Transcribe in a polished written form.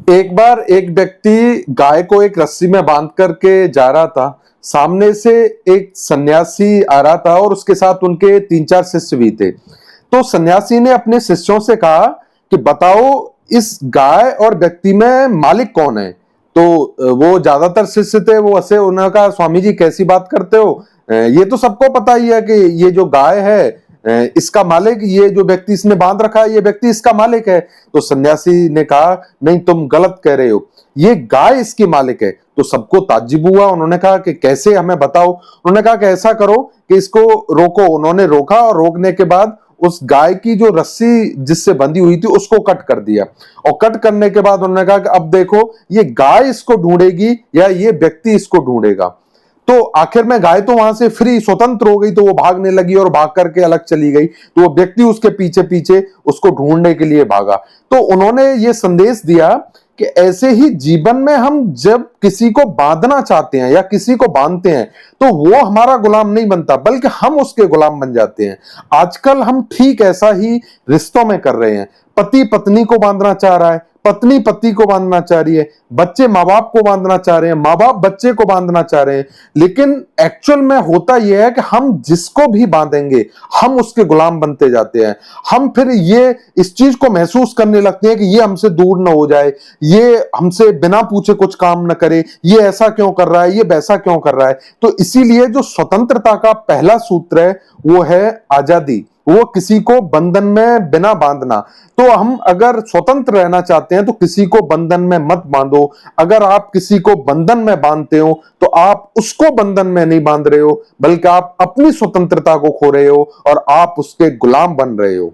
एक बार एक व्यक्ति गाय को एक रस्सी में बांध करके जा रहा था। सामने से एक सन्यासी आ रहा था और उसके साथ उनके 3-4 शिष्य भी थे। तो सन्यासी ने अपने शिष्यों से कहा कि बताओ इस गाय और व्यक्ति में मालिक कौन है। तो वो ज्यादातर शिष्य थे, वो हंसे, उन्होंने कहा स्वामी जी कैसी बात करते हो, ये तो सबको पता ही है कि ये जो गाय है इसका मालिक, ये जो व्यक्ति इसने बांध रखा है ये व्यक्ति इसका मालिक है। तो सन्यासी ने कहा नहीं, तुम गलत कह रहे हो, ये गाय इसकी मालिक है। तो सबको ताज्जुब हुआ, उन्होंने कहा कि कैसे, हमें बताओ। उन्होंने कहा कि ऐसा करो कि इसको रोको। उन्होंने रोका और रोकने के बाद उस गाय की जो रस्सी जिससे बंधी हुई थी उसको कट कर दिया। और कट करने के बाद उन्होंने कहा कि अब देखो ये गाय इसको ढूंढेगी या ये व्यक्ति इसको ढूंढेगा। तो आखिर में गाय तो वहां से फ्री स्वतंत्र हो गई, तो वो भागने लगी और भाग करके अलग चली गई। तो वो व्यक्ति उसके पीछे पीछे उसको ढूंढने के लिए भागा। तो उन्होंने ये संदेश दिया कि ऐसे ही जीवन में हम जब किसी को बांधना चाहते हैं या किसी को बांधते हैं तो वो हमारा गुलाम नहीं बनता, बल्कि हम उसके गुलाम बन जाते हैं। आजकल हम ठीक ऐसा ही रिश्तों में कर रहे हैं। पति पत्नी को बांधना चाह रहा है, पत्नी पति को बांधना चाह रही है, बच्चे माँ बाप को बांधना चाह रहे हैं, माँ बाप बच्चे को बांधना चाह रहे हैं। लेकिन एक्चुअल में होता यह है कि हम जिसको भी बांधेंगे हम उसके गुलाम बनते जाते हैं। हम फिर ये इस चीज को महसूस करने लगते हैं कि ये हमसे दूर ना हो जाए, ये हमसे बिना पूछे कुछ काम न करे, ये ऐसा क्यों कर रहा है, ये वैसा क्यों कर रहा है। तो इसीलिए जो स्वतंत्रता का पहला सूत्र है वो है आजादी, वो किसी को बंधन में बिना बांधना। तो हम अगर स्वतंत्र रहना चाहते हैं तो किसी को बंधन में मत बांधो। अगर आप किसी को बंधन में बांधते हो तो आप उसको बंधन में नहीं बांध रहे हो, बल्कि आप अपनी स्वतंत्रता को खो रहे हो और आप उसके गुलाम बन रहे हो।